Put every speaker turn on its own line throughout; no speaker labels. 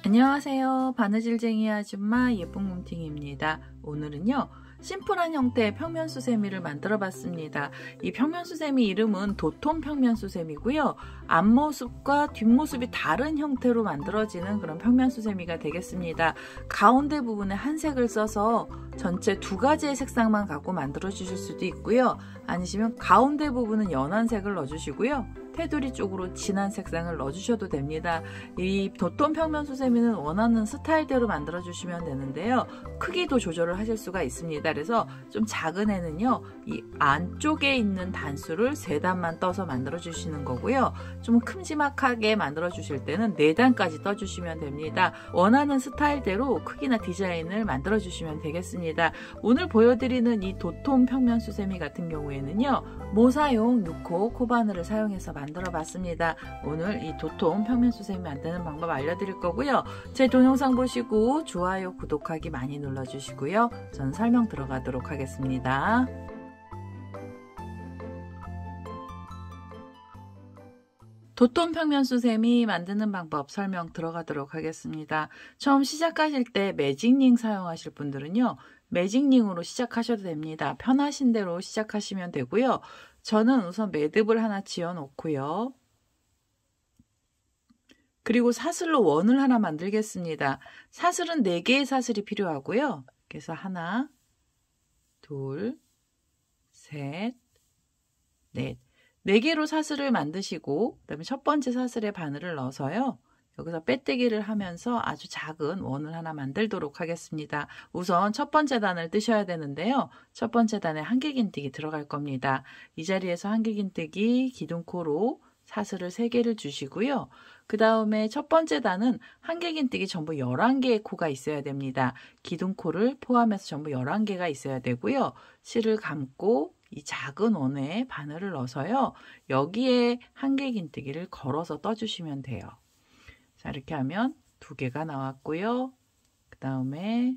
안녕하세요. 바느질쟁이 아줌마 예쁜뭉팅입니다. 오늘은요 심플한 형태의 평면수세미를 만들어 봤습니다. 이 평면수세미 이름은 도톰 평면수세미고요. 앞모습과 뒷모습이 다른 형태로 만들어지는 그런 평면수세미가 되겠습니다. 가운데 부분에 한 색을 써서 전체 두 가지의 색상만 갖고 만들어 주실 수도 있고요. 아니시면 가운데 부분은 연한 색을 넣어주시고요. 테두리 쪽으로 진한 색상을 넣어주셔도 됩니다. 이 도톰 평면수세미는 원하는 스타일대로 만들어 주시면 되는데요. 크기도 조절을 하실 수가 있습니다. 그래서 좀 작은 애는요, 이 안쪽에 있는 단수를 3단만 떠서 만들어 주시는 거고요. 좀 큼지막하게 만들어 주실 때는 4단까지 떠 주시면 됩니다. 원하는 스타일대로 크기나 디자인을 만들어 주시면 되겠습니다. 오늘 보여드리는 이 도톰 평면수세미 같은 경우에는요, 모사용 6호 코바늘을 사용해서 만들어 봤습니다. 오늘 이 도톰 평면수세미 만드는 방법 알려드릴 거고요. 제 동영상 보시고 좋아요, 구독하기 많이 눌러주시고요. 전 설명 들어가도록 하겠습니다. 도톰 평면수세미 만드는 방법 설명 들어가도록 하겠습니다. 처음 시작하실 때 매직링 사용하실 분들은요, 매직링으로 시작하셔도 됩니다. 편하신 대로 시작하시면 되고요. 저는 우선 매듭을 하나 지어 놓고요. 그리고 사슬로 원을 하나 만들겠습니다. 사슬은 4개의 사슬이 필요하고요. 그래서 하나, 둘, 셋, 넷. 4개로 사슬을 만드시고, 그다음에 첫 번째 사슬에 바늘을 넣어서요. 여기서 빼뜨기를 하면서 아주 작은 원을 하나 만들도록 하겠습니다. 우선 첫 번째 단을 뜨셔야 되는데요. 첫 번째 단에 한길긴뜨기 들어갈 겁니다. 이 자리에서 한길긴뜨기 기둥코로 사슬을 3개를 주시고요. 그 다음에 첫 번째 단은 한길긴뜨기 전부 11개의 코가 있어야 됩니다. 기둥코를 포함해서 전부 11개가 있어야 되고요. 실을 감고 이 작은 원에 바늘을 넣어서요. 여기에 한길긴뜨기를 걸어서 떠주시면 돼요. 자, 이렇게 하면 2개가 나왔고요. 그 다음에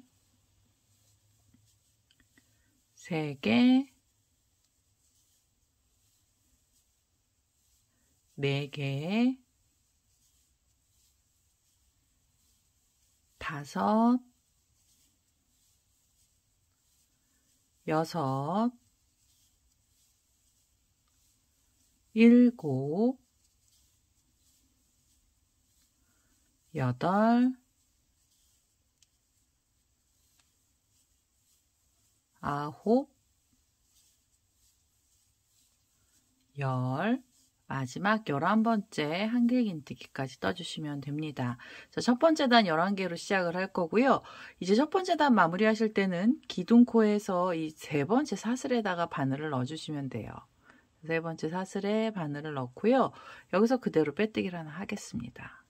3개, 4개, 5, 6, 7, 8, 9, 10, 마지막 11번째 한길긴뜨기까지 떠주시면 됩니다. 자, 첫 번째 단 11개로 시작을 할 거고요. 이제 첫 번째 단 마무리 하실 때는 기둥코에서 이 3번째 사슬에다가 바늘을 넣어주시면 돼요. 3번째 사슬에 바늘을 넣고요. 여기서 그대로 빼뜨기를 하나 하겠습니다.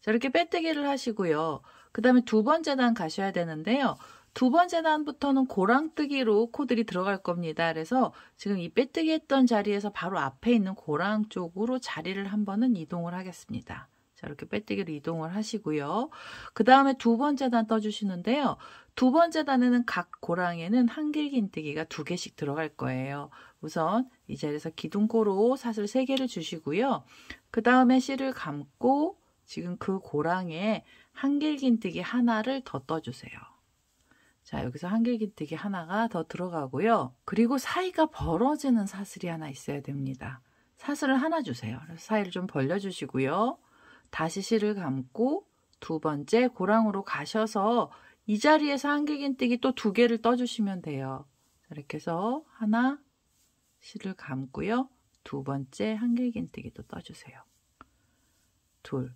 자, 이렇게 빼뜨기를 하시고요. 그 다음에 2번째 단 가셔야 되는데요. 2번째 단부터는 고랑뜨기로 코들이 들어갈 겁니다. 그래서 지금 이 빼뜨기 했던 자리에서 바로 앞에 있는 고랑 쪽으로 자리를 한 번은 이동을 하겠습니다. 자, 이렇게 빼뜨기로 이동을 하시고요. 그 다음에 2번째 단 떠주시는데요. 2번째 단에는 각 고랑에는 한길긴뜨기가 2개씩 들어갈 거예요. 우선 이 자리에서 기둥코로 사슬 3개를 주시고요. 그 다음에 실을 감고 지금 그 고랑에 한길긴뜨기 하나를 더 떠주세요. 자, 여기서 한길긴뜨기 하나가 더 들어가고요. 그리고 사이가 벌어지는 사슬이 하나 있어야 됩니다. 사슬을 하나 주세요. 그래서 사이를 좀 벌려주시고요. 다시 실을 감고 2번째 고랑으로 가셔서 이 자리에서 한길긴뜨기 또 2개를 떠주시면 돼요. 이렇게 해서 하나, 실을 감고요. 2번째 한길긴뜨기 또 떠주세요. 둘.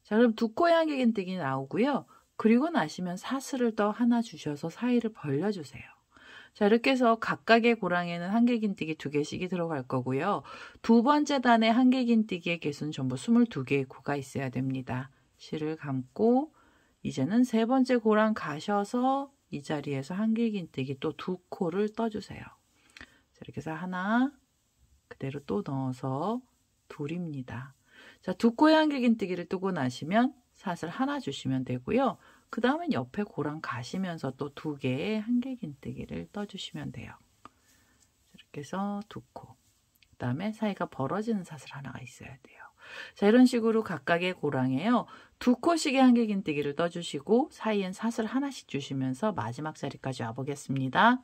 자, 그럼 2코의 한길긴뜨기 나오고요. 그리고 나시면 사슬을 더 하나 주셔서 사이를 벌려주세요. 자, 이렇게 해서 각각의 고랑에는 한길긴뜨기 2개씩이 들어갈 거고요. 2번째 단에 한길긴뜨기의 개수는 전부 22개의 코가 있어야 됩니다. 실을 감고 이제는 3번째 고랑 가셔서 이 자리에서 한길긴뜨기 또 2코를 떠주세요. 자, 이렇게 해서 하나 그대로 또 넣어서 둘입니다. 자, 2코의 한길긴뜨기를 뜨고 나시면 사슬 하나 주시면 되고요. 그 다음엔 옆에 고랑 가시면서 또 2개의 한길긴뜨기를 떠주시면 돼요. 이렇게 해서 2코. 그 다음에 사이가 벌어지는 사슬 하나가 있어야 돼요. 자, 이런 식으로 각각의 고랑에요. 2코씩의 한길긴뜨기를 떠주시고 사이엔 사슬 하나씩 주시면서 마지막 자리까지 와보겠습니다.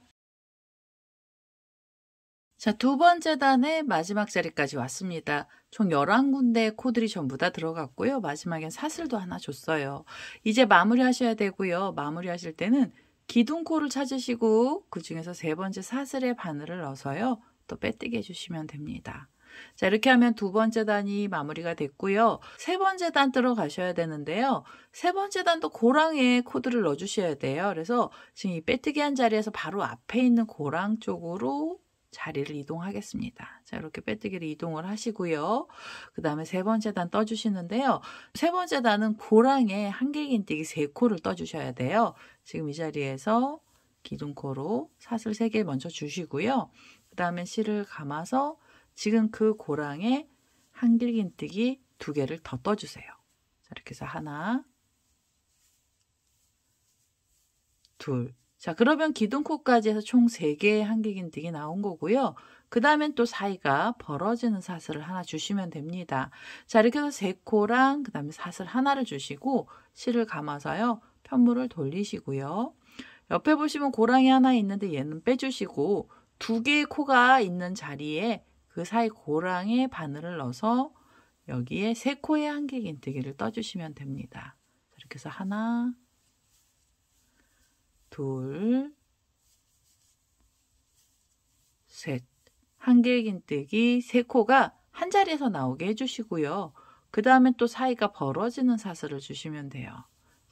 자, 2번째 단의 마지막 자리까지 왔습니다. 총 11군데의 코들이 전부 다 들어갔고요. 마지막엔 사슬도 하나 줬어요. 이제 마무리 하셔야 되고요. 마무리 하실 때는 기둥코를 찾으시고 그 중에서 3번째 사슬의 바늘을 넣어서요. 또 빼뜨기 해주시면 됩니다. 자, 이렇게 하면 2번째 단이 마무리가 됐고요. 3번째 단 들어가셔야 되는데요. 3번째 단도 고랑에 코드를 넣어주셔야 돼요. 그래서 지금 이 빼뜨기 한 자리에서 바로 앞에 있는 고랑 쪽으로 자리를 이동하겠습니다. 자, 이렇게 빼뜨기를 이동을 하시고요. 그 다음에 3번째 단 떠주시는데요. 3번째 단은 고랑에 한길긴뜨기 3코를 떠주셔야 돼요. 지금 이 자리에서 기둥코로 사슬 3개 먼저 주시고요. 그 다음에 실을 감아서 지금 그 고랑에 한길긴뜨기 2개를 더 떠주세요. 자, 이렇게 해서 하나, 둘. 자, 그러면 기둥코까지 해서 총 3개의 한길긴뜨기 나온 거고요. 그 다음엔 또 사이가 벌어지는 사슬을 하나 주시면 됩니다. 자, 이렇게 해서 3코랑 그 다음에 사슬 하나를 주시고 실을 감아서요. 편물을 돌리시고요. 옆에 보시면 고랑이 하나 있는데 얘는 빼주시고 2개의 코가 있는 자리에 그 사이 고랑에 바늘을 넣어서 여기에 3코의 한길긴뜨기를 떠주시면 됩니다. 이렇게 해서 하나, 둘, 셋. 한길긴뜨기 3코가 한 자리에서 나오게 해주시고요. 그 다음에 또 사이가 벌어지는 사슬을 주시면 돼요.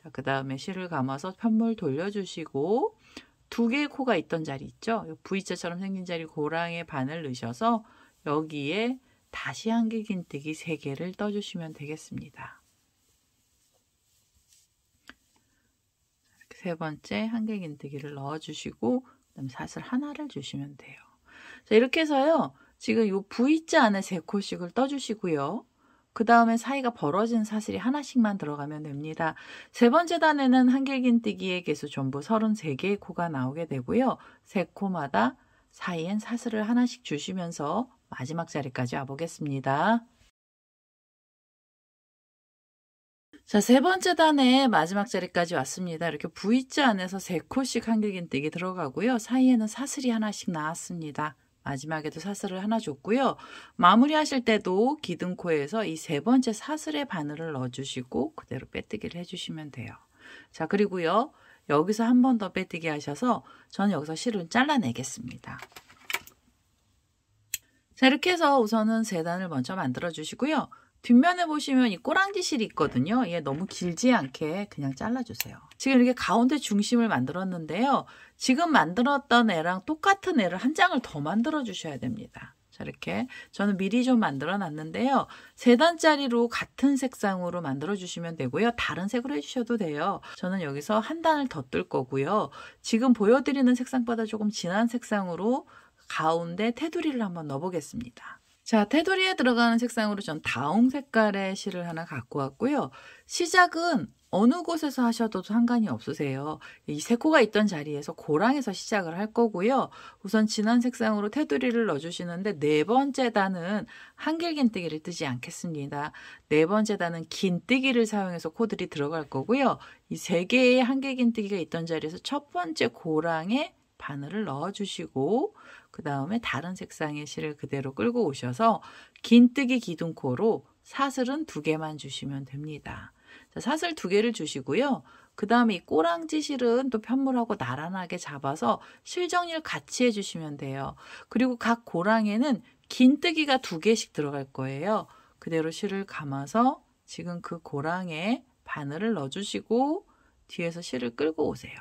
자, 그 다음에 실을 감아서 편물 돌려주시고 2개의 코가 있던 자리 있죠? V자처럼 생긴 자리 고랑에 바늘 넣으셔서 여기에 다시 한길긴뜨기 3개를 떠주시면 되겠습니다. 이렇게 3번째 한길긴뜨기를 넣어주시고 그다음에 사슬 하나를 주시면 돼요. 자, 이렇게 해서요. 지금 이 V자 안에 3코씩을 떠주시고요. 그 다음에 사이가 벌어진 사슬이 하나씩만 들어가면 됩니다. 3번째 단에는 한길긴뜨기의 개수 전부 33개의 코가 나오게 되고요. 3코마다 사이엔 사슬을 하나씩 주시면서 마지막 자리까지 와보겠습니다. 자, 3번째 단의 마지막 자리까지 왔습니다. 이렇게 V자 안에서 3코씩 한길긴뜨기 들어가고요. 사이에는 사슬이 하나씩 나왔습니다. 마지막에도 사슬을 하나 줬고요. 마무리 하실 때도 기둥코에서 이 3번째 사슬의 바늘을 넣어주시고 그대로 빼뜨기를 해주시면 돼요. 자, 그리고요. 여기서 한 번 더 빼뜨기 하셔서 저는 여기서 실을 잘라내겠습니다. 자, 이렇게 해서 우선은 3단을 먼저 만들어 주시고요. 뒷면에 보시면 이 꼬랑지 실이 있거든요. 얘 너무 길지 않게 그냥 잘라주세요. 지금 이렇게 가운데 중심을 만들었는데요. 지금 만들었던 애랑 똑같은 애를 한 장을 더 만들어 주셔야 됩니다. 자, 이렇게 저는 미리 좀 만들어 놨는데요. 3단짜리로 같은 색상으로 만들어 주시면 되고요. 다른 색으로 해주셔도 돼요. 저는 여기서 한 단을 더 뜰 거고요. 지금 보여드리는 색상보다 조금 진한 색상으로 가운데 테두리를 한번 넣어보겠습니다. 자, 테두리에 들어가는 색상으로 전 다홍 색깔의 실을 하나 갖고 왔고요. 시작은 어느 곳에서 하셔도 상관이 없으세요. 이 3코가 있던 자리에서 고랑에서 시작을 할 거고요. 우선 진한 색상으로 테두리를 넣어주시는데 4번째 단은 한길긴뜨기를 뜨지 않겠습니다. 4번째 단은 긴뜨기를 사용해서 코들이 들어갈 거고요. 이 3개의 한길긴뜨기가 있던 자리에서 첫 번째 고랑에 바늘을 넣어주시고 그 다음에 다른 색상의 실을 그대로 끌고 오셔서 긴뜨기 기둥코로 사슬은 2개만 주시면 됩니다. 자, 사슬 2개를 주시고요. 그 다음에 이 꼬랑지 실은 또 편물하고 나란하게 잡아서 실 정리를 같이 해주시면 돼요. 그리고 각 고랑에는 긴뜨기가 2개씩 들어갈 거예요. 그대로 실을 감아서 지금 그 고랑에 바늘을 넣어주시고 뒤에서 실을 끌고 오세요.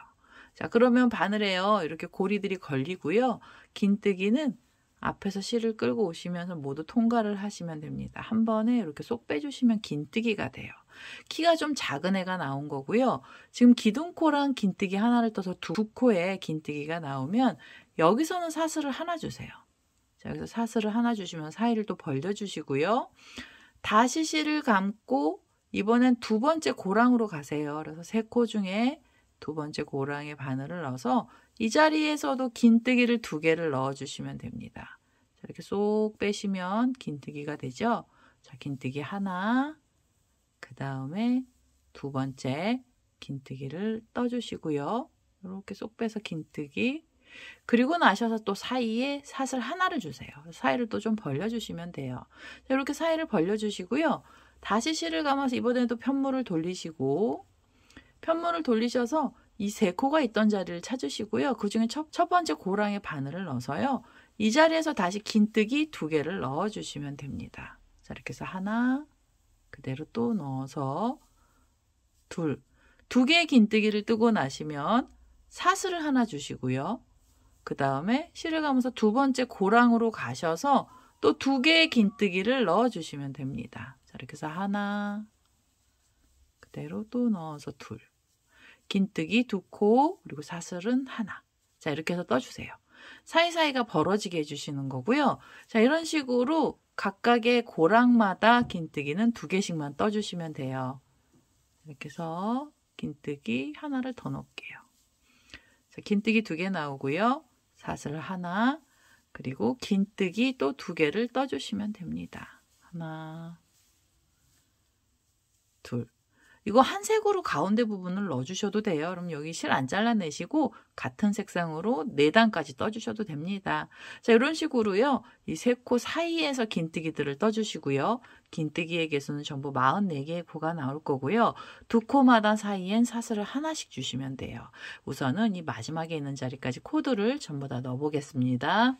자, 그러면 바늘에요. 이렇게 고리들이 걸리고요. 긴뜨기는 앞에서 실을 끌고 오시면서 모두 통과를 하시면 됩니다. 한 번에 이렇게 쏙 빼주시면 긴뜨기가 돼요. 키가 좀 작은 애가 나온 거고요. 지금 기둥코랑 긴뜨기 하나를 떠서 2코에 긴뜨기가 나오면 여기서는 사슬을 하나 주세요. 자, 여기서 사슬을 하나 주시면 사이를 또 벌려주시고요. 다시 실을 감고 이번엔 2번째 고랑으로 가세요. 그래서 3코 중에 2번째 고랑에 바늘을 넣어서 이 자리에서도 긴뜨기를 2개를 넣어주시면 됩니다. 자, 이렇게 쏙 빼시면 긴뜨기가 되죠. 자, 긴뜨기 하나, 그 다음에 두 번째 긴뜨기를 떠주시고요. 이렇게 쏙 빼서 긴뜨기. 그리고 나셔서 또 사이에 사슬 하나를 주세요. 사이를 또 좀 벌려주시면 돼요. 이렇게 사이를 벌려주시고요. 다시 실을 감아서 이번에도 편물을 돌리시고, 편물을 돌리셔서 이 세 코가 있던 자리를 찾으시고요. 그 중에 첫 번째 고랑의 바늘을 넣어서요. 이 자리에서 다시 긴뜨기 2개를 넣어주시면 됩니다. 자, 이렇게 해서 하나, 그대로 또 넣어서 둘. 2개의 긴뜨기를 뜨고 나시면 사슬을 하나 주시고요. 그 다음에 실을 감아서 두 번째 고랑으로 가셔서 또 2개의 긴뜨기를 넣어주시면 됩니다. 자, 이렇게 해서 하나, 그대로 또 넣어서 둘. 긴뜨기 2코, 그리고 사슬은 하나. 자, 이렇게 해서 떠주세요. 사이사이가 벌어지게 해주시는 거고요. 자, 이런 식으로 각각의 고랑마다 긴뜨기는 2개씩만 떠주시면 돼요. 이렇게 해서 긴뜨기 하나를 더 넣을게요. 자, 긴뜨기 2개 나오고요. 사슬 하나, 그리고 긴뜨기 또 2개를 떠주시면 됩니다. 하나, 둘. 이거 한 색으로 가운데 부분을 넣어주셔도 돼요. 그럼 여기 실 안 잘라내시고 같은 색상으로 4단까지 떠주셔도 됩니다. 자, 이런 식으로요. 이 3코 사이에서 긴뜨기들을 떠주시고요. 긴뜨기의 개수는 전부 44개의 코가 나올 거고요. 2코마다 사이엔 사슬을 하나씩 주시면 돼요. 우선은 이 마지막에 있는 자리까지 코드를 전부 다 넣어보겠습니다.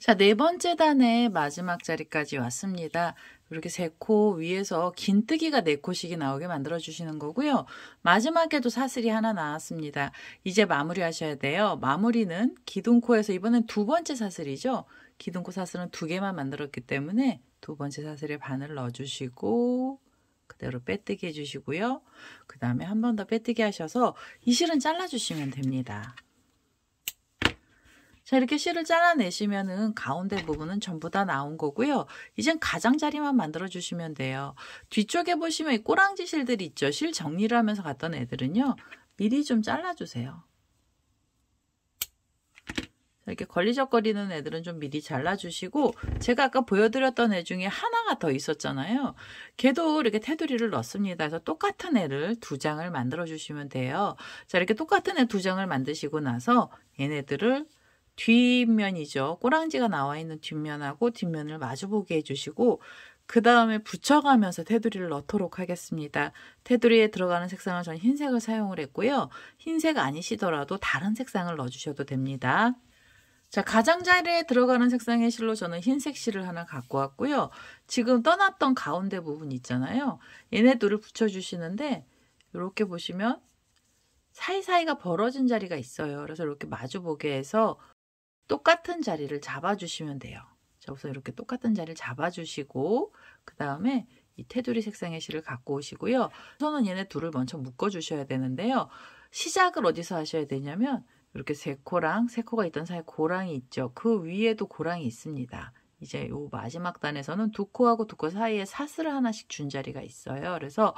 자, 4번째 단의 마지막 자리까지 왔습니다. 이렇게 3코 위에서 긴뜨기가 4코씩이 나오게 만들어 주시는 거고요. 마지막에도 사슬이 하나 나왔습니다. 이제 마무리 하셔야 돼요. 마무리는 기둥코에서 이번엔 2번째 사슬이죠. 기둥코 사슬은 2개만 만들었기 때문에 2번째 사슬에 바늘을 넣어주시고 그대로 빼뜨기 해주시고요. 그 다음에 한 번 더 빼뜨기 하셔서 이 실은 잘라주시면 됩니다. 자, 이렇게 실을 잘라내시면은 가운데 부분은 전부 다 나온 거고요. 이젠 가장자리만 만들어 주시면 돼요. 뒤쪽에 보시면 이 꼬랑지 실들이 있죠. 실 정리를 하면서 갔던 애들은요. 미리 좀 잘라주세요. 이렇게 걸리적거리는 애들은 좀 미리 잘라주시고, 제가 아까 보여드렸던 애 중에 하나가 더 있었잖아요. 걔도 이렇게 테두리를 넣습니다. 그래서 똑같은 애를 2장을 만들어 주시면 돼요. 자, 이렇게 똑같은 애 2장을 만드시고 나서 얘네들을 뒷면이죠. 꼬랑지가 나와 있는 뒷면하고 뒷면을 마주보게 해주시고 그 다음에 붙여가면서 테두리를 넣도록 하겠습니다. 테두리에 들어가는 색상은 전 흰색을 사용을 했고요. 흰색 아니시더라도 다른 색상을 넣어주셔도 됩니다. 자, 가장자리에 들어가는 색상의 실로 저는 흰색 실을 하나 갖고 왔고요. 지금 떠났던 가운데 부분 있잖아요. 얘네들을 붙여주시는데 이렇게 보시면 사이사이가 벌어진 자리가 있어요. 그래서 이렇게 마주보게 해서 똑같은 자리를 잡아주시면 돼요. 자, 우선 이렇게 똑같은 자리를 잡아주시고 그 다음에 이 테두리 색상의 실을 갖고 오시고요. 우선은 얘네 둘을 먼저 묶어주셔야 되는데요. 시작을 어디서 하셔야 되냐면 이렇게 3코가 있던 사이에 고랑이 있죠. 그 위에도 고랑이 있습니다. 이제 요 마지막 단에서는 2코하고 2코 사이에 사슬을 하나씩 준 자리가 있어요. 그래서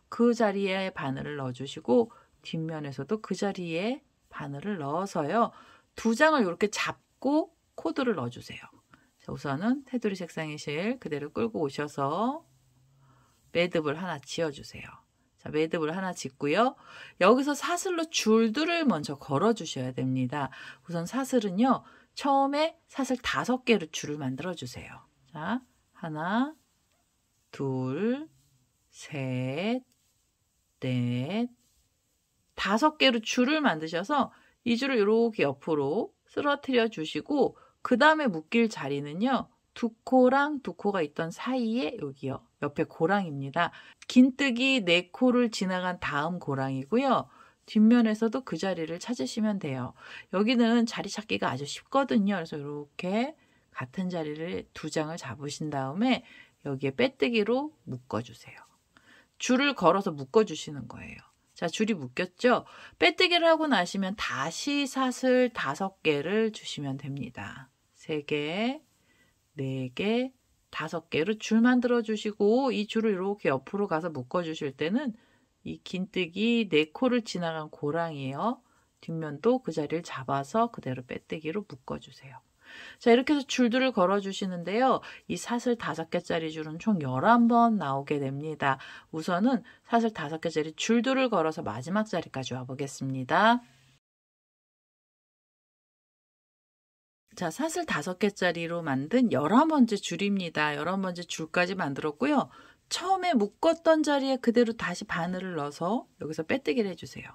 그 자리에 바늘을 넣어주시고 뒷면에서도 그 자리에 바늘을 넣어서요. 2장을 이렇게 잡고 코드를 넣어주세요. 자, 우선은 테두리 색상의 실 그대로 끌고 오셔서 매듭을 하나 지어주세요. 자, 매듭을 하나 짓고요. 여기서 사슬로 줄들을 먼저 걸어주셔야 됩니다. 우선 사슬은요. 처음에 사슬 5개로 줄을 만들어주세요. 자, 하나, 둘, 셋, 넷, 5개로 줄을 만드셔서 이 줄을 이렇게 옆으로 쓰러뜨려 주시고 그 다음에 묶일 자리는요. 2코랑 2코가 있던 사이에 여기요. 옆에 고랑입니다. 긴뜨기 4코를 지나간 다음 고랑이고요. 뒷면에서도 그 자리를 찾으시면 돼요. 여기는 자리 찾기가 아주 쉽거든요. 그래서 이렇게 같은 자리를 2장을 잡으신 다음에 여기에 빼뜨기로 묶어주세요. 줄을 걸어서 묶어주시는 거예요. 자, 줄이 묶였죠? 빼뜨기를 하고 나시면 다시 사슬 5개를 주시면 됩니다. 3개, 4개, 5개로 줄 만들어 주시고 이 줄을 이렇게 옆으로 가서 묶어 주실 때는 이 긴뜨기 4코를 지나간 고랑이에요. 뒷면도 그 자리를 잡아서 그대로 빼뜨기로 묶어 주세요. 자, 이렇게 해서 줄들을 걸어 주시는데요. 이 사슬 5개짜리 줄은 총 11번 나오게 됩니다. 우선은 사슬 5개짜리 줄들을 걸어서 마지막 자리까지 와 보겠습니다. 자, 사슬 5개짜리로 만든 11번째 줄입니다. 11번째 줄까지 만들었고요. 처음에 묶었던 자리에 그대로 다시 바늘을 넣어서 여기서 빼뜨기를 해주세요.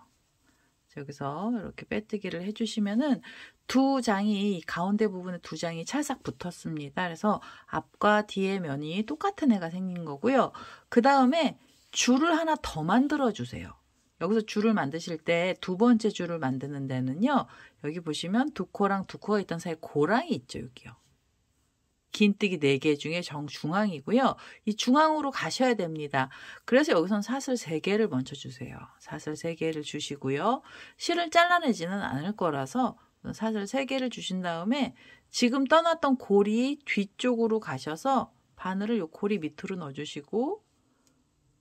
여기서 이렇게 빼뜨기를 해주시면은 두 장이, 가운데 부분에 두 장이 찰싹 붙었습니다. 그래서 앞과 뒤의 면이 똑같은 애가 생긴 거고요. 그 다음에 줄을 하나 더 만들어 주세요. 여기서 줄을 만드실 때 두 번째 줄을 만드는 데는요. 여기 보시면 두 코랑 두 코가 있던 사이에 고랑이 있죠. 여기요. 긴뜨기 4개 중에 정중앙이고요. 이 중앙으로 가셔야 됩니다. 그래서 여기선 사슬 3개를 먼저 주세요. 사슬 3개를 주시고요. 실을 잘라내지는 않을 거라서 사슬 3개를 주신 다음에 지금 떠났던 고리 뒤쪽으로 가셔서 바늘을 요 고리 밑으로 넣어주시고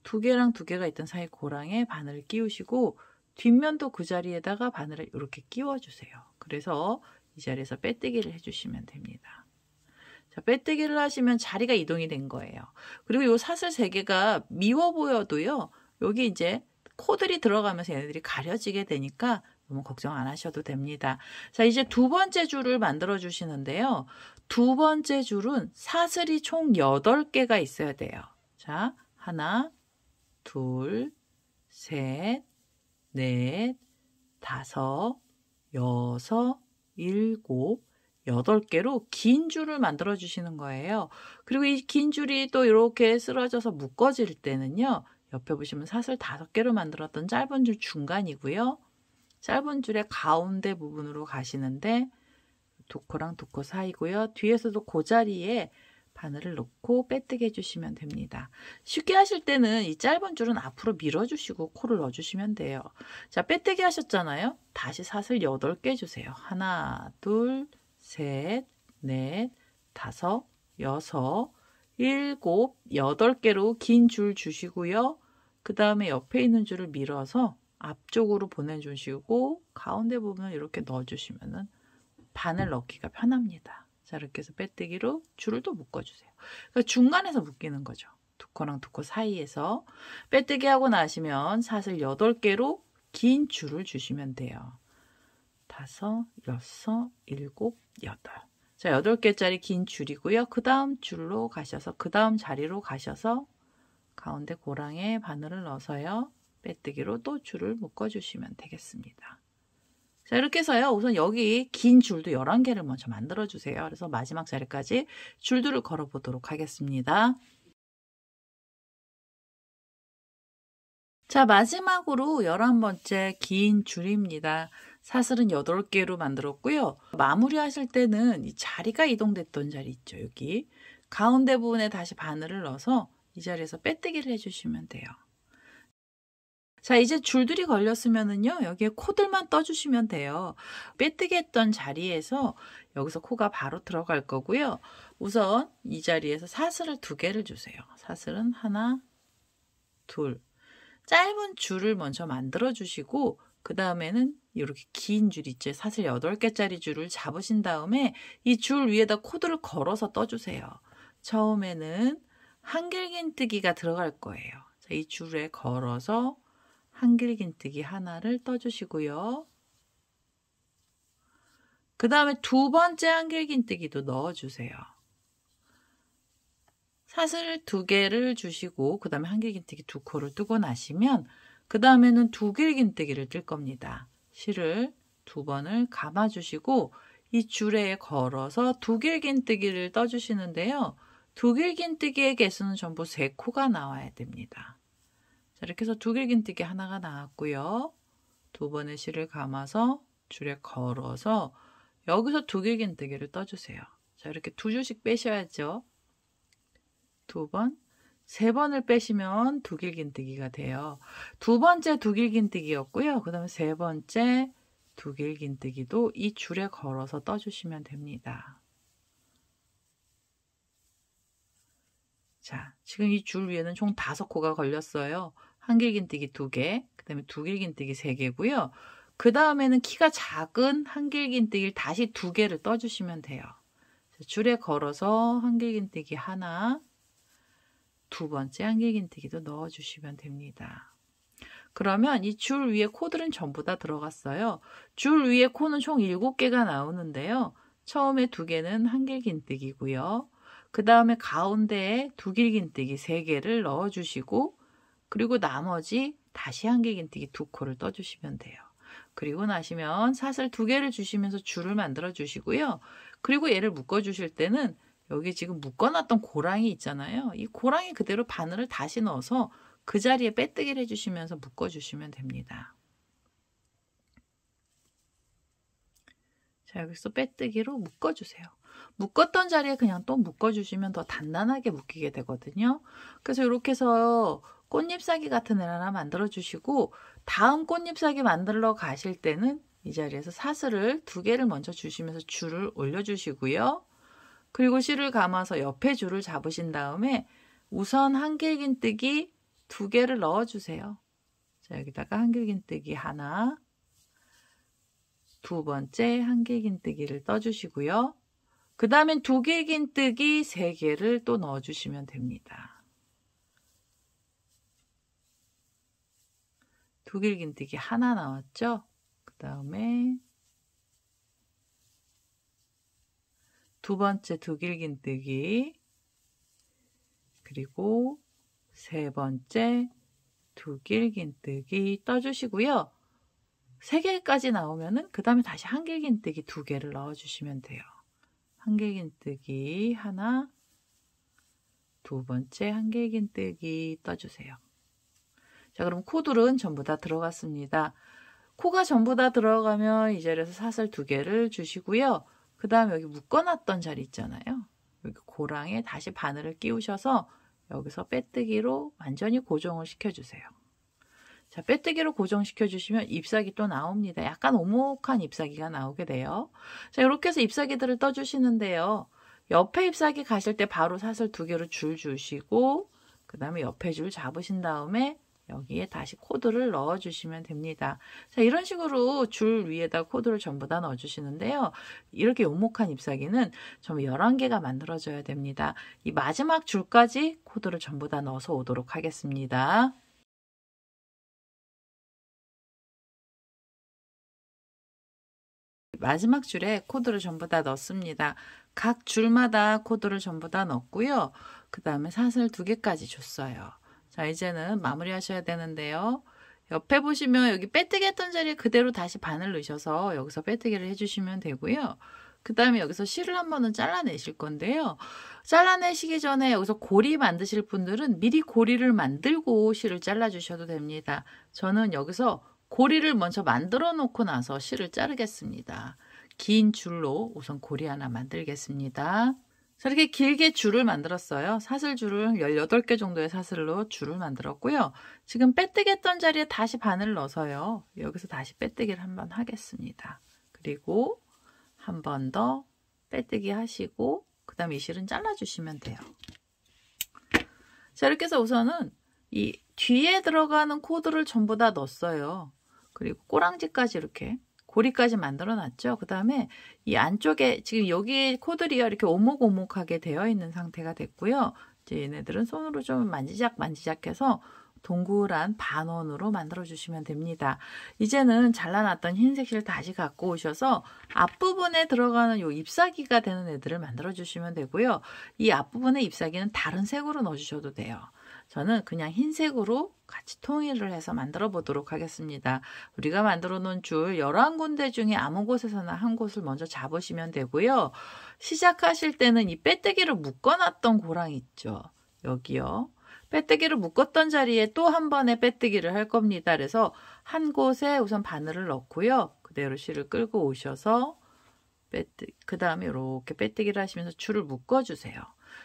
2개랑 2개가 있던 사이 고랑에 바늘을 끼우시고 뒷면도 그 자리에다가 바늘을 이렇게 끼워주세요. 그래서 이 자리에서 빼뜨기를 해주시면 됩니다. 자, 빼뜨기를 하시면 자리가 이동이 된 거예요. 그리고 이 사슬 3개가 미워 보여도요. 여기 이제 코들이 들어가면서 얘네들이 가려지게 되니까 너무 걱정 안 하셔도 됩니다. 자, 이제 두 번째 줄을 만들어 주시는데요. 두 번째 줄은 사슬이 총 8개가 있어야 돼요. 자, 하나, 둘, 셋, 넷, 다섯, 여섯, 일곱, 8개로 긴 줄을 만들어 주시는 거예요. 그리고 이 긴 줄이 또 이렇게 쓰러져서 묶어질 때는요. 옆에 보시면 사슬 5개로 만들었던 짧은 줄 중간이고요. 짧은 줄의 가운데 부분으로 가시는데 두 코랑 두 코 사이고요. 뒤에서도 그 자리에 바늘을 놓고 빼뜨게 해주시면 됩니다. 쉽게 하실 때는 이 짧은 줄은 앞으로 밀어주시고 코를 넣어주시면 돼요. 자, 빼뜨기 하셨잖아요. 다시 사슬 8개 주세요. 하나, 둘, 셋, 넷, 다섯, 여섯, 일곱, 8개로 긴 줄 주시고요. 그 다음에 옆에 있는 줄을 밀어서 앞쪽으로 보내주시고 가운데 부분을 이렇게 넣어주시면 바늘 넣기가 편합니다. 자, 이렇게 해서 빼뜨기로 줄을 또 묶어주세요. 그러니까 중간에서 묶이는 거죠. 두 코랑 두 코 사이에서 빼뜨기 하고 나시면 사슬 8개로 긴 줄을 주시면 돼요. 5, 6, 7, 8. 자, 8개짜리 긴 줄이고요. 그 다음 줄로 가셔서 그 다음 자리로 가셔서 가운데 고랑에 바늘을 넣어서요. 빼뜨기로 또 줄을 묶어주시면 되겠습니다. 자, 이렇게 해서요. 우선 여기 긴 줄도 11개를 먼저 만들어 주세요. 그래서 마지막 자리까지 줄들을 걸어 보도록 하겠습니다. 자, 마지막으로 11번째 긴 줄입니다. 사슬은 8개로 만들었고요. 마무리 하실 때는 이 자리가 이동됐던 자리 있죠. 여기 가운데 부분에 다시 바늘을 넣어서 이 자리에서 빼뜨기를 해주시면 돼요. 자, 이제 줄들이 걸렸으면은요, 여기에 코들만 떠주시면 돼요. 빼뜨기 했던 자리에서 여기서 코가 바로 들어갈 거고요. 우선 이 자리에서 사슬을 2개를 주세요. 사슬은 하나, 둘. 짧은 줄을 먼저 만들어 주시고, 그 다음에는 이렇게 긴 줄 있죠. 사슬 8개짜리 줄을 잡으신 다음에 이 줄 위에다 코드를 걸어서 떠주세요. 처음에는 한길긴뜨기가 들어갈 거예요. 자, 이 줄에 걸어서 한길긴뜨기 하나를 떠주시고요. 그 다음에 두 번째 한길긴뜨기도 넣어주세요. 사슬 2개를 주시고 그 다음에 한길긴뜨기 2코를 뜨고 나시면 그 다음에는 두길긴뜨기를 뜰 겁니다. 실을 2번을 감아주시고 이 줄에 걸어서 두길긴뜨기를 떠주시는데요. 두길긴뜨기의 개수는 전부 3코가 나와야 됩니다. 자, 이렇게 해서 두길긴뜨기 하나가 나왔고요. 2번의 실을 감아서 줄에 걸어서 여기서 두길긴뜨기를 떠주세요. 자, 이렇게 2줄씩 빼셔야죠. 2번, 3번을 빼시면 두길긴뜨기가 돼요. 두 번째 두길긴뜨기였고요. 그 다음에 3번째 두길긴뜨기도 이 줄에 걸어서 떠주시면 됩니다. 자, 지금 이 줄 위에는 총 5코가 걸렸어요. 한길긴뜨기 2개, 그 다음에 두길긴뜨기 3개고요. 그 다음에는 키가 작은 한길긴뜨기를 다시 2개를 떠주시면 돼요. 줄에 걸어서 한길긴뜨기 하나, 두 번째 한길긴뜨기도 넣어주시면 됩니다. 그러면 이 줄 위에 코들은 전부 다 들어갔어요. 줄 위에 코는 총 7개가 나오는데요. 처음에 2개는 한길긴뜨기고요. 그 다음에 가운데에 두길긴뜨기 3개를 넣어주시고, 그리고 나머지 다시 한길긴뜨기 2코를 떠주시면 돼요. 그리고 나시면 사슬 2개를 주시면서 줄을 만들어 주시고요. 그리고 얘를 묶어 주실 때는 여기 지금 묶어놨던 고랑이 있잖아요. 이 고랑이 그대로 바늘을 다시 넣어서 그 자리에 빼뜨기를 해주시면서 묶어주시면 됩니다. 자, 여기서 빼뜨기로 묶어주세요. 묶었던 자리에 그냥 또 묶어주시면 더 단단하게 묶이게 되거든요. 그래서 이렇게 해서 꽃잎사기 같은 애를 하나 만들어주시고, 다음 꽃잎사기 만들러 가실 때는 이 자리에서 사슬을 2개를 먼저 주시면서 줄을 올려주시고요. 그리고 실을 감아서 옆에 줄을 잡으신 다음에 우선 한길긴뜨기 2개를 넣어주세요. 자, 여기다가 한길긴뜨기 하나, 두 번째 한길긴뜨기를 떠주시고요. 그 다음엔 두길긴뜨기 3개를 또 넣어주시면 됩니다. 두길긴뜨기 하나 나왔죠? 그 다음에 두 번째 두길긴뜨기, 그리고 세 번째 두길긴뜨기 떠주시고요. 3개까지 나오면은 그 다음에 다시 한길긴뜨기 2개를 넣어주시면 돼요. 한길긴뜨기 하나, 두 번째 한길긴뜨기 떠주세요. 자, 그럼 코들은 전부 다 들어갔습니다. 코가 전부 다 들어가면 이 자리에서 사슬 2개를 주시고요. 그 다음 여기 묶어놨던 자리 있잖아요. 여기 고랑에 다시 바늘을 끼우셔서 여기서 빼뜨기로 완전히 고정을 시켜주세요. 자, 빼뜨기로 고정시켜 주시면 잎사귀 또 나옵니다. 약간 오목한 잎사귀가 나오게 돼요. 자, 이렇게 해서 잎사귀들을 떠주시는데요. 옆에 잎사귀 가실 때 바로 사슬 2개로 줄 주시고, 그 다음에 옆에 줄 잡으신 다음에 여기에 다시 코드를 넣어주시면 됩니다. 자, 이런 식으로 줄 위에다 코드를 전부 다 넣어주시는데요. 이렇게 오목한 잎사귀는 전부 11개가 만들어져야 됩니다. 이 마지막 줄까지 코드를 전부 다 넣어서 오도록 하겠습니다. 마지막 줄에 코드를 전부 다 넣습니다. 각 줄마다 코드를 전부 다 넣고요. 그 다음에 사슬 2개까지 줬어요. 자, 이제는 마무리 하셔야 되는데요. 옆에 보시면 여기 빼뜨기 했던 자리에 그대로 다시 바늘 넣으셔서 여기서 빼뜨기를 해주시면 되고요. 그 다음에 여기서 실을 한 번은 잘라내실 건데요. 잘라내시기 전에 여기서 고리 만드실 분들은 미리 고리를 만들고 실을 잘라주셔도 됩니다. 저는 여기서 고리를 먼저 만들어 놓고 나서 실을 자르겠습니다. 긴 줄로 우선 고리 하나 만들겠습니다. 자, 이렇게 길게 줄을 만들었어요. 사슬줄을 18개 정도의 사슬로 줄을 만들었고요. 지금 빼뜨기 했던 자리에 다시 바늘을 넣어서요. 여기서 다시 빼뜨기를 한번 하겠습니다. 그리고 한 번 더 빼뜨기 하시고 그 다음에 이 실은 잘라주시면 돼요. 자, 이렇게 해서 우선은 이 뒤에 들어가는 코드를 전부 다 넣었어요. 그리고 꼬랑지까지 이렇게 고리까지 만들어 놨죠. 그 다음에 이 안쪽에 지금 여기 코들이요 이렇게 오목오목하게 되어 있는 상태가 됐고요. 이제 얘네들은 손으로 좀 만지작해서 동그란 반원으로 만들어 주시면 됩니다. 이제는 잘라놨던 흰색 실 다시 갖고 오셔서 앞부분에 들어가는 요 잎사귀가 되는 애들을 만들어 주시면 되고요. 이 앞부분에 잎사귀는 다른 색으로 넣어 주셔도 돼요. 저는 그냥 흰색으로 같이 통일을 해서 만들어 보도록 하겠습니다. 우리가 만들어 놓은 줄 11군데 중에 아무 곳에서나 한 곳을 먼저 잡으시면 되고요. 시작하실 때는 이 빼뜨기를 묶어놨던 고랑 있죠. 여기요. 빼뜨기를 묶었던 자리에 또 한 번에 빼뜨기를 할 겁니다. 그래서 한 곳에 우선 바늘을 넣고요. 그대로 실을 끌고 오셔서 그 다음에 이렇게 빼뜨기를 하시면서 줄을 묶어주세요.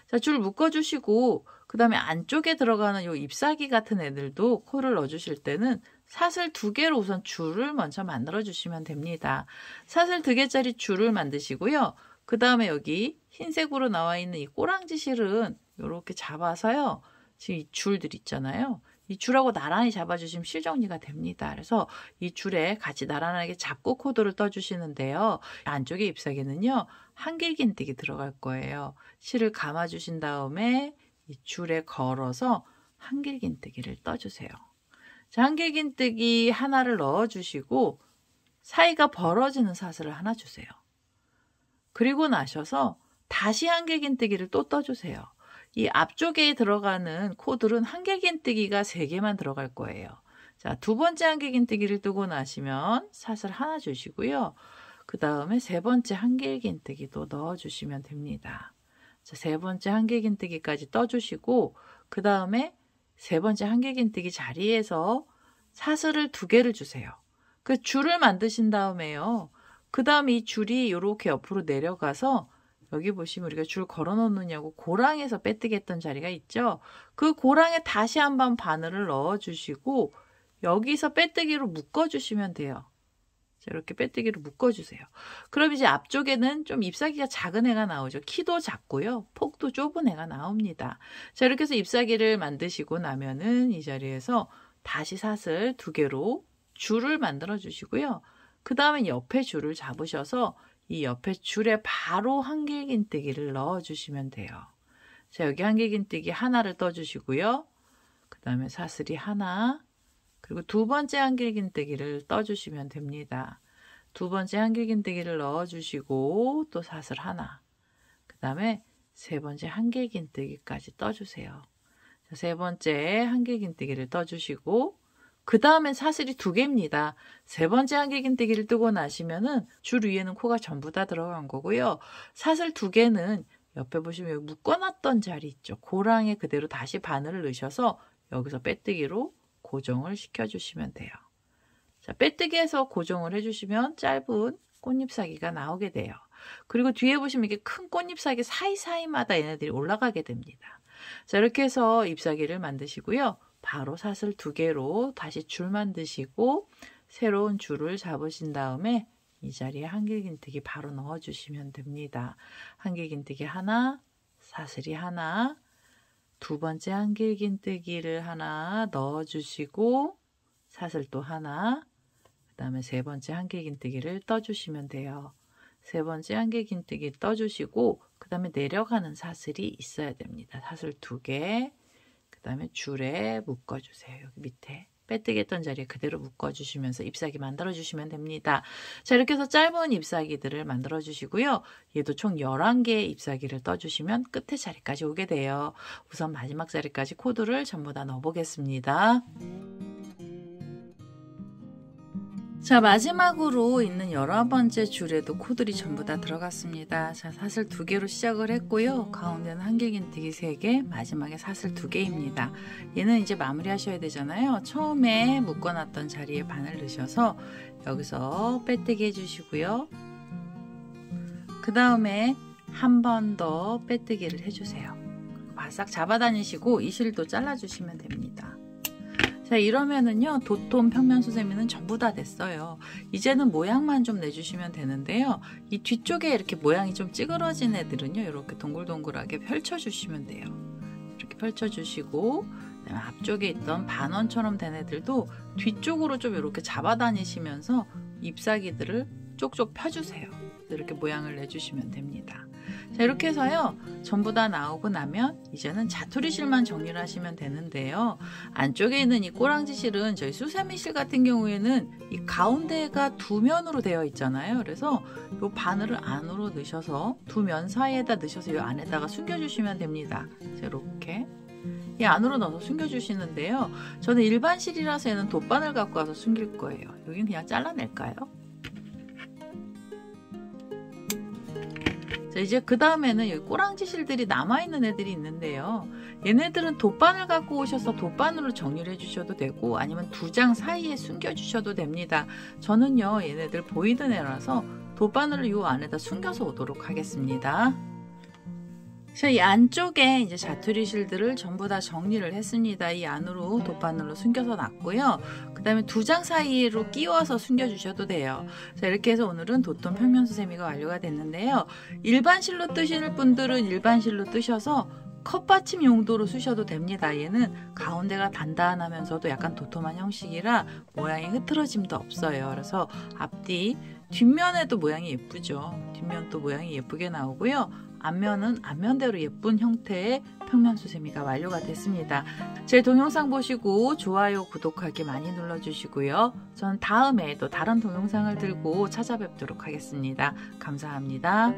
자, 줄 묶어주시고 그 다음에 안쪽에 들어가는 요 잎사귀 같은 애들도 코를 넣어주실 때는 사슬 2개로 우선 줄을 먼저 만들어 주시면 됩니다. 사슬 2개짜리 줄을 만드시고요. 그 다음에 여기 흰색으로 나와 있는 이 꼬랑지 실은 이렇게 잡아서요. 지금 이 줄들 있잖아요. 이 줄하고 나란히 잡아주시면 실정리가 됩니다. 그래서 이 줄에 같이 나란하게 잡고 코드를 떠주시는데요. 안쪽에 잎사귀는요, 한길긴뜨기 들어갈 거예요. 실을 감아주신 다음에 이 줄에 걸어서 한길긴뜨기를 떠주세요. 자, 한길긴뜨기 하나를 넣어주시고 사이가 벌어지는 사슬을 하나 주세요. 그리고 나셔서 다시 한길긴뜨기를 또 떠주세요. 이 앞쪽에 들어가는 코들은 한길긴뜨기가 3개만 들어갈 거예요. 자, 두 번째 한길긴뜨기를 뜨고 나시면 사슬 하나 주시고요. 그 다음에 세 번째 한길긴뜨기도 넣어주시면 됩니다. 자, 세 번째 한길긴뜨기까지 떠주시고 그 다음에 세 번째 한길긴뜨기 자리에서 사슬을 2개를 주세요. 그 줄을 만드신 다음에요. 그 다음에 이 줄이 이렇게 옆으로 내려가서 여기 보시면 우리가 줄 걸어 놓느냐고 고랑에서 빼뜨기 했던 자리가 있죠. 그 고랑에 다시 한번 바늘을 넣어 주시고 여기서 빼뜨기로 묶어 주시면 돼요. 자, 이렇게 빼뜨기로 묶어 주세요. 그럼 이제 앞쪽에는 좀 잎사귀가 작은 애가 나오죠. 키도 작고요. 폭도 좁은 애가 나옵니다. 자, 이렇게 해서 잎사귀를 만드시고 나면은 이 자리에서 다시 사슬 2개로 줄을 만들어 주시고요. 그 다음에 옆에 줄을 잡으셔서 이 옆에 줄에 바로 한길긴뜨기를 넣어 주시면 돼요. 자, 여기 한길긴뜨기 하나를 떠 주시고요. 그 다음에 사슬이 하나, 그리고 두 번째 한길긴뜨기를 떠 주시면 됩니다. 두 번째 한길긴뜨기를 넣어 주시고 또 사슬 하나, 그 다음에 세 번째 한길긴뜨기까지 떠 주세요. 자, 세 번째 한길긴뜨기를 떠 주시고 그 다음엔 사슬이 2개입니다. 세 번째 한길긴뜨기를 뜨고 나시면은 줄 위에는 코가 전부 다 들어간 거고요. 사슬 2개는 옆에 보시면 여기 묶어놨던 자리 있죠. 고랑에 그대로 다시 바늘을 넣으셔서 여기서 빼뜨기로 고정을 시켜주시면 돼요. 자, 빼뜨기해서 고정을 해주시면 짧은 꽃잎사귀가 나오게 돼요. 그리고 뒤에 보시면 이게 큰 꽃잎사귀 사이사이마다 얘네들이 올라가게 됩니다. 자, 이렇게 해서 잎사귀를 만드시고요. 바로 사슬 2개로 다시 줄 만드시고 새로운 줄을 잡으신 다음에 이 자리에 한길긴뜨기 바로 넣어주시면 됩니다. 한길긴뜨기 하나, 사슬이 하나, 두 번째 한길긴뜨기를 하나 넣어주시고 사슬 또 하나, 그 다음에 세 번째 한길긴뜨기를 떠주시면 돼요. 세 번째 한길긴뜨기 떠주시고 그 다음에 내려가는 사슬이 있어야 됩니다. 사슬 2개, 그 다음에 줄에 묶어주세요. 여기 밑에 빼뜨기 했던 자리에 그대로 묶어주시면서 잎사귀 만들어주시면 됩니다. 자, 이렇게 해서 짧은 잎사귀들을 만들어주시고요. 얘도 총 11개의 잎사귀를 떠주시면 끝에 자리까지 오게 돼요. 우선 마지막 자리까지 코드를 전부 다 넣어보겠습니다. 자, 마지막으로 있는 11번째 줄에도 코들이 전부 다 들어갔습니다. 자, 사슬 2개로 시작을 했고요. 가운데는 한길긴뜨기 3개, 마지막에 사슬 2개입니다. 얘는 이제 마무리 하셔야 되잖아요. 처음에 묶어놨던 자리에 바늘 넣으셔서 여기서 빼뜨기 해주시고요. 그 다음에 한 번 더 빼뜨기를 해주세요. 바싹 잡아다니시고 이 실도 잘라주시면 됩니다. 자, 이러면은요, 도톰 평면수세미는 전부 다 됐어요. 이제는 모양만 좀 내주시면 되는데요. 이 뒤쪽에 이렇게 모양이 좀 찌그러진 애들은요, 이렇게 동글동글하게 펼쳐주시면 돼요. 이렇게 펼쳐주시고, 그다음에 앞쪽에 있던 반원처럼 된 애들도 뒤쪽으로 좀 이렇게 잡아다니시면서 잎사귀들을 쪽쪽 펴주세요. 이렇게 모양을 내주시면 됩니다. 자, 이렇게 해서요, 전부 다 나오고 나면 이제는 자투리실만 정리를 하시면 되는데요. 안쪽에 있는 이 꼬랑지 실은 저희 수세미 실 같은 경우에는 이 가운데가 2면으로 되어 있잖아요. 그래서 이 바늘을 안으로 넣으셔서 2면 사이에다 넣으셔서 이 안에다가 숨겨주시면 됩니다. 자, 이렇게 이 안으로 넣어서 숨겨주시는데요. 저는 일반 실이라서 얘는 돗바늘 갖고 와서 숨길 거예요. 여긴 그냥 잘라낼까요? 자, 이제 그 다음에는 여기 꼬랑지 실들이 남아있는 애들이 있는데요. 얘네들은 돗바늘 갖고 오셔서 돗바늘로 정리를 해주셔도 되고 아니면 2장 사이에 숨겨주셔도 됩니다. 저는요, 얘네들 보이던 애라서 돗바늘을 이 안에다 숨겨서 오도록 하겠습니다. 자, 이 안쪽에 이제 자투리 실들을 전부 다 정리를 했습니다. 이 안으로 돗바늘로 숨겨서 놨고요. 그 다음에 2장 사이로 끼워서 숨겨주셔도 돼요. 자, 이렇게 해서 오늘은 도톰 평면수세미가 완료가 됐는데요. 일반 실로 뜨실 분들은 일반 실로 뜨셔서 컵받침 용도로 쓰셔도 됩니다. 얘는 가운데가 단단하면서도 약간 도톰한 형식이라 모양이 흐트러짐도 없어요. 그래서 앞뒤, 뒷면에도 모양이 예쁘죠. 뒷면도 모양이 예쁘게 나오고요. 앞면은 앞면대로 예쁜 형태의 평면 수세미가 완료가 됐습니다. 제 동영상 보시고 좋아요, 구독하기 많이 눌러주시고요. 전 다음에 또 다른 동영상을 들고 찾아뵙도록 하겠습니다. 감사합니다.